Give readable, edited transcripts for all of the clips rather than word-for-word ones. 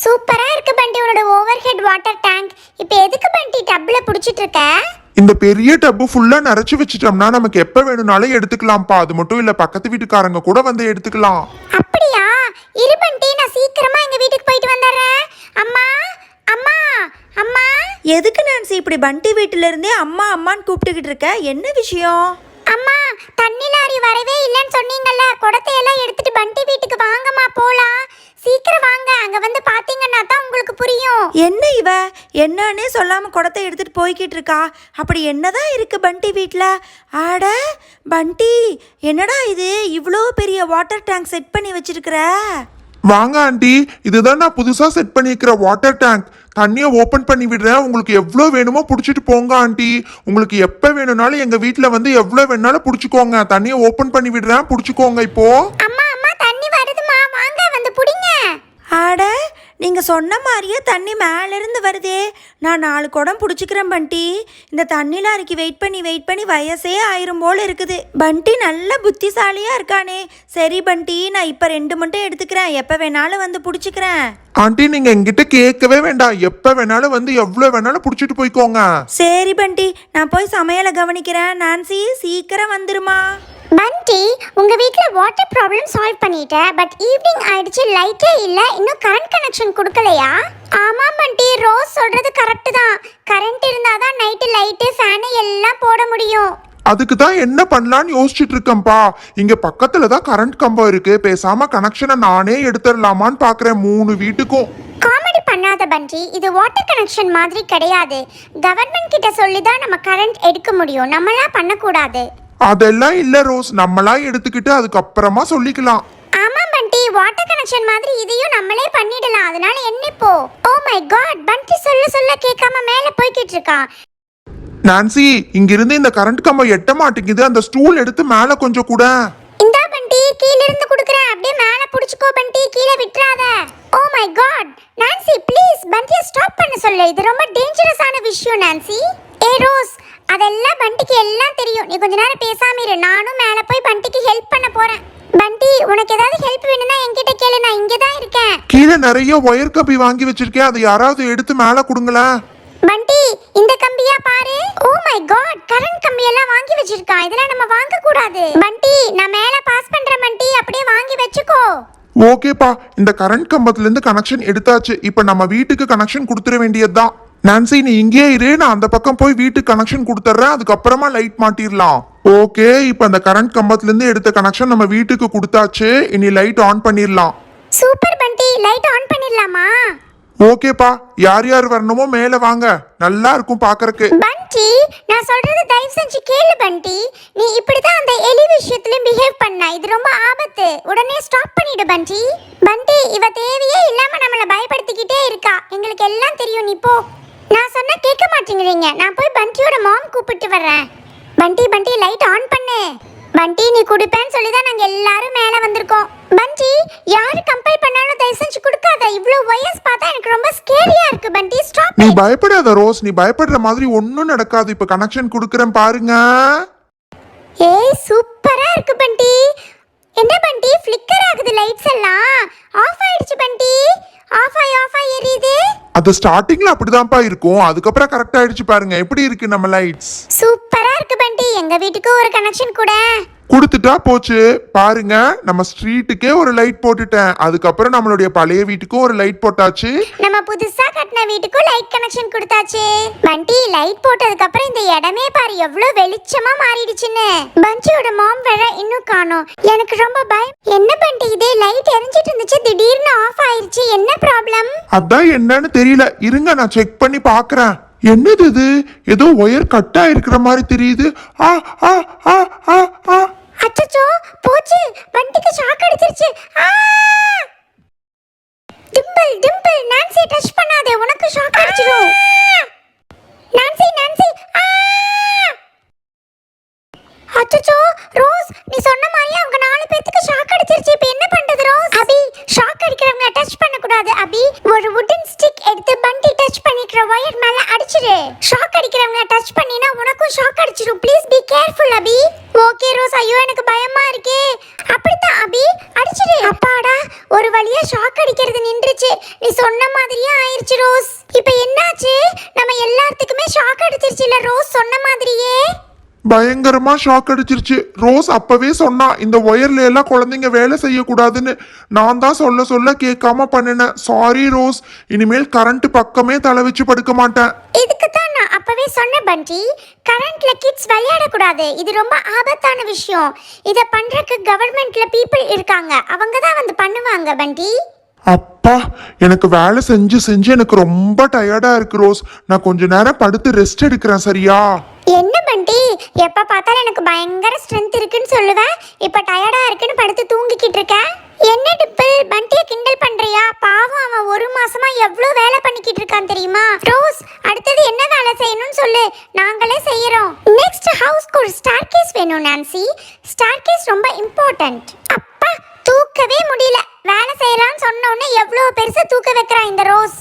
சூப்பரா இருக்கு பண்டி உன்னோட ஓவர் ஹெட் வாட்டர் டேங்க். இப்போ எதுக்கு பண்டி டப்ல புடிச்சிட்டு இருக்க? இந்த பெரிய டப்பு ஃபுல்லா நிறைச்சு வச்சுட்டோம்னா நமக்கு எப்ப வேணும்னாலும் எடுத்துக்கலாம்ப்பா. அது மட்டும் இல்ல, பக்கத்து வீட்டுக்காரங்க கூட வந்து எடுத்துக்கலாம். அப்படியா? இரு பண்டி, நான் சீக்கிரமா எங்க வீட்டுக்கு போயிட்டு வந்துடுறேன். அம்மா அம்மா அம்மா. எதுக்கு நான்சி இப்படி பண்டி வீட்டுல இருந்தே அம்மா அம்மான்னு கூப்பிட்டுக்கிட்டு இருக்க? என்ன விஷயம்? அம்மா, தண்ணி லாரி வரவே இல்லைன்னு சொன்னீங்கல்ல, குடத்தை எல்லாம் எடுத்துட்டு பண்டி வீட்டுக்கு வாங்கம்மா போலாம். சீக்கிரம் வாங்க, அங்க வந்து பாத்தீங்கன்னா தான் உங்களுக்கு புரியும். என்ன இவ என்னன்னே சொல்லாம குடத்தை எடுத்துட்டு போய்கிட்டு இருக்கா? அப்படி என்னதான் இருக்கு பண்டி வீட்டுல? ஆட பண்டி, என்னடா இது இவ்வளோ பெரிய வாட்டர் டேங்க் செட் பண்ணி வச்சிருக்கிற? வாங்க ஆண்டி, இதுதான் நான் புதுசா செட் பண்ணிக்கிற வாட்டர் டேங்க். தண்ணியை ஓபன் பண்ணி விடுறேன், உங்களுக்கு எவ்வளோ வேணுமோ பிடிச்சிட்டு போங்க ஆண்டி. உங்களுக்கு எப்போ வேணும்னாலும் எங்க வீட்டில் வந்து எவ்வளோ வேணாலும் பிடிச்சிக்கோங்க. தண்ணியை ஓபன் பண்ணி விடுறேன், பிடிச்சிக்கோங்க இப்போ. அம்மா அம்மா, தண்ணி வருதுமா, வாங்க வந்து புடிங்க. ஆட, நீங்க சொன்ன மாதிரியே தண்ணி மேலேருந்து வருதே. நான் 4 குடம் பிடிச்சிக்கிறேன் பண்டி. இந்த தண்ணி லாரிக்கு வெயிட் பண்ணி வயசே ஆயிரும் போல இருக்குது. பண்டி நல்ல புத்திசாலியா இருக்கானே. சரி பண்டி, நான் இப்போ 2 மட்டும் எடுத்துக்கிறேன், எப்போ வேணாலும் வந்து பிடிச்சிக்கிறேன். ஆண்டி, நீங்க என்கிட்ட கேட்கவே வேண்டாம், எப்ப வேணாலும் வந்து எவ்வளவு வேணாலும் புடிச்சிட்டு போய்க்கோங்க. சரி பண்டி, நான் போய் சமையலை கவனிக்கிறேன். நான்சி சீக்கிரம் வந்துருமா. பண்டி, உங்க வீட்ல வாட்டர் ப்ராப்ளம் சால்வ் பண்ணிட்டேன். பட் ஈவினிங் ஆயிடுச்சு, லைட்டே இல்ல, இன்னும் கரண்ட் கனெக்ஷன் கொடுக்கலையா? ஆமா பண்டி, ரோஸ் சொல்றது கரெக்ட் தான். கரண்ட் இருந்தாதான் நைட்டு லைட்டு ஃபேன் எல்லாம் போட முடியும். அதுக்கு தான் என்ன பண்ணலான்னு யோசிச்சுட்டு இருக்கேன்ப்பா. இங்க பக்கத்துல தான் கரண்ட் கம்பம் இருக்கு, பேசாம கனெக்ஷனை நானே எடுத்துடலாமான்னு பாக்குறேன் 3 வீட்டுக்கும். காமெடி பண்ணாத பண்டி, இது வாட்டர் கனெக்ஷன் மாதிரி கிடையாது. கவர்மெண்ட் கிட்ட சொல்லி தான் நம்ம கரண்ட் எடுக்க முடியும், நம்மளா பண்ணக்கூடாது. அதெல்லாம் இல்ல ரோஸ், நம்மளா எடுத்துக்கிட்டு அதுக்கப்புறமா சொல்லிக்கலாம். ஆமா பண்டி, வாட்டர் கனெக்ஷன் மாதிரி இதையும் நம்மளே பண்ணிடலாம். அதனால என்ன இப்போ? ஓ மை காட், பண்டி சொல்ல கேட்காம மேல போய்கிட்டு இருக்கான். நான்சி, இங்கிருந்து இந்த கரண்ட் கம்பம் எட்ட மாட்டேங்குது, அந்த ஸ்டூல் எடுத்து மேல கொஞ்சம் கூட. இந்தா பண்டி, கீழ இருந்து குடுக்குறேன், அப்படியே மேல புடிச்சுக்கோ பண்டி, கீழ விட்டுறாத. Oh my god, Nancy please பண்டியை ஸ்டாப் பண்ண சொல்லு, இது ரொம்ப டேஞ்சரஸான விஷயம் நான்சி. ஏ ரோஸ், அதெல்லாம் பண்டிக்கு எல்லாம் தெரியும், நீ கொஞ்ச நேரம் பேசாம இரு, நானும் மேல போய் பண்டிக்கு ஹெல்ப் பண்ண போறேன். பண்டி, உனக்கு ஏதாவது ஹெல்ப் வேணும்னா என்கிட்ட கேளு, நான் இங்க தான் இருக்கேன். கீழே நிறைய ஒயர் கம்பி வாங்கி வச்சிருக்கேன், அதை யாராவது எடுத்து மேல கொடுங்களேன். பண்டி, இந்த கம்பியா பாரு. ஓ மை காட், கரண்ட் கம்பி எல்லாம் வாங்கி வச்சிருக்கான், இதெல்லாம் நம்ம வாங்க கூடாது. பண்டி, நான் மேல பாஸ் பண்றேன் பண்டி, அப்படியே வாங்கி வச்சுக்கோ. ஓகேப்பா, இந்த கரண்ட் கம்பத்துல இருந்து கனெக்ஷன் எடுத்தாச்சு, இப்ப நம்ம வீட்டுக்கு கனெக்ஷன் கொடுத்துட வேண்டியதுதான். நான்சி, நீ இங்கே இரு, நான் அந்த பக்கம் போய் வீட்டுக்கு கனெக்ஷன் கொடுத்துட்றேன், அதுக்கப்புறமா லைட் மாட்டிடலாம். ஓகே, இப்ப அந்த கரண்ட் கம்பத்துல இருந்து எடுத்த கனெக்ஷன் நம்ம வீட்டுக்கு கொடுத்தாச்சு, இனி லைட் ஆன் பண்ணிடலாம். சூப்பர் பண்டி, லைட் ஆன் பண்ணிடலாமா? ஓகேப்பா, யார் யார் வரணுமோ மேல வாங்க, நல்லா இருக்கும் பாக்குறதுக்கு. பண்டி, நான் சொல்றது தயவு செஞ்சு கேளு பண்டி. நீ இப்படிதான் அந்த எலி விஷயத்துல பிஹேவ் பண்ண, இது ரொம்ப ஆபத்து, உடனே ஸ்டாப் பண்ணிடு பண்டி. பண்டி, இவ தேவையே இல்லாம நம்மள பயப்படுத்திக்கிட்டே இருக்கா, எங்களுக்கு எல்லாம் தெரியும், நீ போ. நான் சொன்னா கேட்க மாட்டேங்கிறீங்க, நான் போய் பண்டியோட மாம் கூப்பிட்டு வர்றேன். பண்டி லைட் ஆன் பண்ணு. பண்டி, நீ குடிப்பேன்னு சொல்லி தான் நாங்க எல்லாரும் மேல வந்திருக்கோம். பண்டி, யாரு கம்பல் பண்ணாலும் தயவு செஞ்சு கொடுக்காத, இவ்ளோ வயசு பார்த்தா எனக்கு ரொம்ப ஸ்கேரியா இருக்கு. பண்டி ஸ்டாப். நீ பயப்படாத ரோஸ், நீ பயப்படுற மாதிரி ஒன்னும் நடக்காது, இப்ப கனெக்ஷன் கொடுக்கறேன் பாருங்க. ஏய் சூப்பரா இருக்கு பண்டி. என்ன பண்டி, ஃப்ளிக்கர் ஆகுது லைட்ஸ் எல்லாம், ஆஃப் ஆயிடுச்சு பண்டி. ஆஃப் ஆயி எரியுது. அது ஸ்டார்டிங்ல அப்படிதான்ப்பா இருக்கும், அதுக்கப்புறம் கரெக்ட் ஆயிடுச்சு பாருங்க. எப்படி இருக்கு நம்ம லைட்ஸ்? சூப்பரா இருக்கு பண்டி, எங்க வீட்டுக்கு ஒரு கனெக்ஷன் கூட கொடுத்துட்டா போச்சு. பாருங்க, நம்ம ஸ்ட்ரீட்டுக்கே ஒரு லைட் போட்டுட்டேன், அதுக்கப்புறம் நம்மளுடைய பழைய வீட்டுக்கும் ஒரு லைட் போட்டாச்சு, நம்ம புதுசா கட்டின வீட்டுக்கும் லைட் கனெக்ஷன் கொடுத்தாச்சு. பண்டி, லைட் போட்டதுக்கு அப்புறம் இந்த இடமே பாரு எவ்வளவு வெளிச்சமா மாறிடுச்சுன்னு. பண்டியோட மாம் வேற இன்னும் காணோம், எனக்கு ரொம்ப பயம். என்ன பண்டி, இதே லைட் எரிஞ்சிட்டு இருந்துச்சு, திடீர்னு ஆஃப் ஆயிருச்சு, என்ன ப்ராப்ளம்? அதான் என்னன்னு தெரியல, இருங்க நான் செக் பண்ணி பாக்குறேன். என்னது இது, ஏதோ ஒயர் கட் ஆயிருக்கிற மாதிரி தெரியுது. ஆ ஆ ஆ ஆ ஆ அச்சச்சோ, போச்சு, வண்டிக்கு ஷாக் அடிச்சிருச்சு. ஆ! டிம்பிள், நான்சி டச் பண்ணாதே, உனக்கு ஷாக் அடிச்சிரும். நான்சி. ஆ! அச்சச்சோ, ரோஸ், நீ சொன்ன மாதிரி அவங்க 4 பேத்துக்கு ஷாக் அடிச்சிருச்சு, இப்போ என்ன பண்றது ரோஸ்? அபி, ஷாக் அடிக்கிறவங்க டச் பண்ண கூடாது அபி, ஒரு வுடன் ஸ்டிக் எடுத்து பண்டி டச் பண்ணிக்கிற வயர் மேல அடிச்சிரு. ஷாக் அடிக்கிறவங்க டச் பண்ணினா உனக்கும் ஷாக் அடிச்சிரும். Please be careful Abhi. Okay Rose. ஐயோ எனக்கு பயமா இருக்கே. அப்படிதான் அபி, அடிச்சிரு. அப்பாடா, ஒரு வழியா ஷாக் அடிக்கிறது நின்றுச்சு. நீ சொன்ன மாதிரியே ஆயிருச்சு ரோஸ். இப்போ என்னாச்சு? நம்ம எல்லாத்துக்குமே ஷாக் அடிச்சிருச்சுல ரோஸ், சொன்ன மாதிரியே. பயங்கரமா ஷாக் அடிச்சிருச்சு. ரோஸ் அப்பவே சொன்னா இந்த ஒயர்ல எல்லாம் குழந்தைங்க வேலை செய்யக்கூடாதுன்னு. நான் தான் சொல்ல சொல்ல கேட்காம பண்ணினேன். Sorry rose. இனிமேல் கரண்ட் பக்கமே தலை வச்சு படுக்க மாட்டேன். இதுக்கு தான் நான் அப்பவே சொன்னேன் பண்டி, கரண்ட்ல கிட்ஸ் விளையாடக்கூடாது. இது ரொம்ப ஆபத்தான விஷயம். இதை பண்றதுக்கு கவர்மெண்ட்ல பீப்புள் இருக்காங்க, அவங்க தான் வந்து பண்ணுவாங்க பண்டி. அப்பா, எனக்கு வேலை செஞ்சு செஞ்சு எனக்கு ரொம்ப டயர்டா இருக்கு ரோஸ். நான் கொஞ்ச நேரம் படுத்து ரெஸ்ட் எடுக்கிறேன், சரியா? என்ன பண்டி, எப்ப பார்த்தாலும் எனக்கு பயங்கர ஸ்ட்ரென்த் இருக்குன்னு சொல்லுவேன், இப்ப டயர்டா இருக்குன்னு படுத்து தூங்கிக்கிட்டு இருக்க. என்ன டிப்பிள், பண்டிய கிண்டல் பண்றியா? பாவம், அவன் ஒரு மாசமா எவ்வளவு வேலை பண்ணிக்கிட்டு இருக்கான் தெரியுமா? ரோஸ், அடுத்தது என்ன வேலை செய்யணும்னு சொல்லு, நாங்களே செய்யறோம். நெக்ஸ்ட் ஹவுஸ்க்கு ஒரு ஸ்டார்கேஸ் வேணும் நான்சி. ஸ்டார்கேஸ் ரொம்ப இம்பார்ட்டன்ட். அப்பா, தூக்கவே முடியல. வேலை செய்யலாம்னு சொன்ன உடனே எவ்வளவு பெருசா தூக்க வைக்கிறா இந்த ரோஸ்.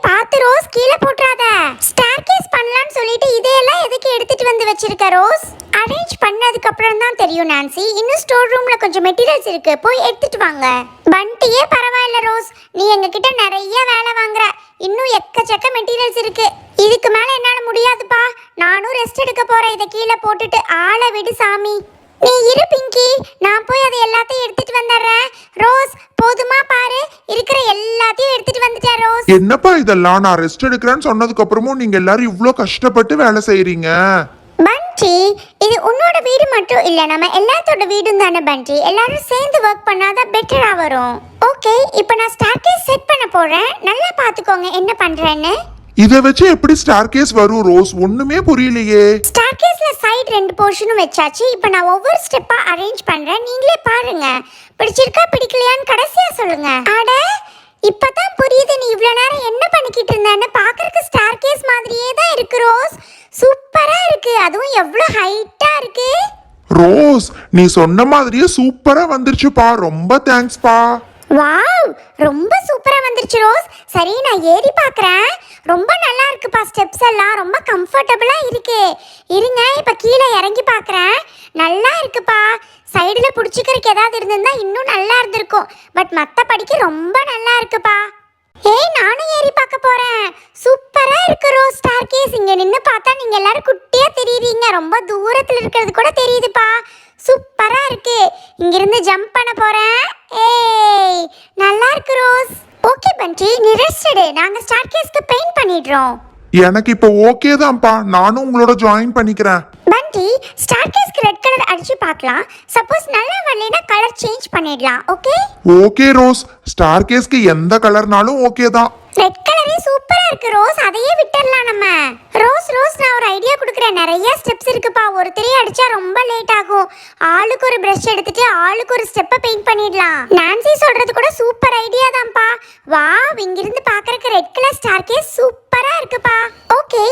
பாத்து ரோஸ், கீழே போட்றாத. ஸ்டார்கேஸ் பண்ணலாம்னு சொல்லிட்டு இதையெல்லாம் எதுக்கு எடுத்துட்டு வந்து வச்சிருக்க ரோஸ்? அரேஞ்ச் பண்ணதுக்கு அப்புறம் தான் தெரியும் நான்சி. இன்னும் ஸ்டோர் ரூம்ல கொஞ்சம் மெட்டீரியல்ஸ் இருக்கு, போய் எடுத்துட்டு வாங்க. பண்டியே பரவாயில்ல ரோஸ், நீ எங்க கிட்ட நிறைய வேலை வாங்குற. இன்னும் எக்கச்சக்க மெட்டீரியல்ஸ் இருக்கு. இதுக்கு மேல என்னால முடியாதுப்பா. நானும் ரெஸ்ட் எடுக்க போறேன். இதை கீழே போட்டுட்டு ஆளை விடு சாமி. நீ இரு பிங்கி, நான் போய் அதை எல்லாத்தையும் எடுத்துட்டு வந்துடுறேன். ரோஸ், போதுமா பாரு, இருக்கிற எல்லாத்தையும் எடுத்துட்டு வந்துட்டேன் ரோஸ். என்னப்பா இதெல்லாம்? நான் ரெஸ்ட் எடுக்கிறேன்னு சொன்னதுக்கு அப்புறமும் நீங்க எல்லாரும் இவ்ளோ கஷ்டப்பட்டு வேலை செய்றீங்க. பண்டி, இது உன்னோட வீடு மட்டும் இல்ல, நம்ம எல்லாத்தோட வீடும் தானே பண்டி. எல்லாரும் சேர்ந்து ஒர்க் பண்ணாதான் பெட்டரா வரும். ஓகே, இப்போ நான் ஸ்டார்கேஸ் செட் பண்ண போறேன். நல்லா பாத்துக்கோங்க என்ன பண்றேன்னு. இதை வச்சு எப்படி ஸ்டார்கேஸ் வரும் ரோஸ்? ஒண்ணுமே புரியலையே. ஸ்டார்கேஸ்ல சைடு 2 போர்ஷனும் வச்சாச்சு. இப்போ நான் ஒவ்வொரு ஸ்டெப்பா அரேஞ்ச் பண்றேன், நீங்களே பாருங்க. பிடிச்சிருக்கா பிடிக்கலையான்னு கடைசியா சொல்லுங்க. அட, இப்பதான் புரியுது நீ இவ்வளவு நேரம் என்ன பண்ணிக்கிட்டு இருந்தேன்னு. பாக்குறதுக்கு ஸ்டார்கேஸ் மாதிரியே தான் இருக்கு ரோஸ். சூப்பரா இருக்கு, அதுவும் எவ்வளவு ஹைட்டா இருக்கு. ரோஸ், நீ சொன்ன மாதிரியே சூப்பரா வந்துருச்சுப்பா. ரொம்ப தேங்க்ஸ்பா. வாவ், ரொம்ப சூப்பரா வந்துருச்சு ரோஸ். சரி, நான் ஏறி பார்க்கறேன். ரொம்ப நல்லா இருக்குப்பா, ஸ்டெப்ஸ் எல்லாம் ரொம்ப கம்ஃபர்டபுளா இருக்கு. இருங்க, இப்ப கீழே இறங்கி பார்க்கறேன். நல்லா இருக்குப்பா. சைடுல புடிச்சுக்கிறதுக்கு ஏதாவது இருந்திருந்தா இன்னும் நல்லா இருந்திருக்கும். பட் மத்தபடிக்கு ரொம்ப நல்லா இருக்குப்பா. நானும் ஏறி பார்க்க போறேன். சூப்பரா இருக்கு ரோஸ் ஸ்டார்கேஸ். இங்க நின்னு பார்த்தா நீங்க எல்லாரும் குட்டியா தெரியுறீங்க. ரொம்ப தூரத்துல இருக்கிறது கூட தெரியுதுப்பா. சூப்பரா இருக்கு. இங்க இருந்து ஜம்ப் பண்ண போறேன். நல்லா இருக்கு ரோஸ். ஓகே பண்டி, நீ ரெஸ்ட் எடு. நாங்க ஸ்டார்கேஸ்க்கு பெயிண்ட் பண்ணிடுறோம். எனக்கு இப்போ ஓகே தான்ப்பா. நானும் உங்களோட ஜாயின் பண்ணிக்கிறேன். பண்டி, ஸ்டார்கேஸ்க்கு ரெட் கலர் அடிச்சு பார்க்கலாம். சப்போஸ் நல்லா வரலைன்னா கலர் சேஞ்ச் பண்ணிடலாம். ஓகே? ஓகே ரோஸ், ஸ்டார்கேஸ்க்கு எந்த கலர்னாலும் ஓகே தான். ரெட் கலரே சூப்பரா இருக்கு ரோஸ், அதையே விட்டுறலாம் நம்ம. ரோஸ், நான் ஒரு ஐடியா கொடுக்குறேன். நிறைய ஸ்டெப்ஸ் இருக்குப்பா. ஒருத்தரே அடிச்சா ரொம்ப லேட் ஆகும். ஆளுக்கு ஒரு பிரஷ் எடுத்துட்டு ஆளுக்கு ஒரு ஸ்டெப்பை பெயிண்ட் பண்ணிடலாம். நான்சி சொல்றது கூட சூப்பர் ஐடியா தான்ப்பா. வாவ், இங்கிருந்து பார்க்கறதுக்கு ரெட் கலர் ஸ்டார்கேஸ் சூப்பரா இருக்குப்பா. ஓகே,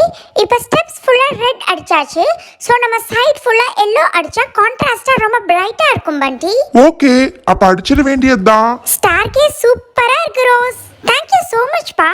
இப்போ ஸ்டெப்ஸ் ஃபுல்லா ரெட் அடிச்சாச்சு. ஸோ நம்ம சைட் ஃபுல்லா எல்லோ அடிச்சா கான்ட்ராஸ்டா ரொம்ப பிரைட்டா இருக்கும் பண்டி. ஓகே, அப்ப அடிச்சிட வேண்டியதுதான். ஸ்டார்கேஸ் சூப்பரா இருக்கு rose. Thank you so much, Pa.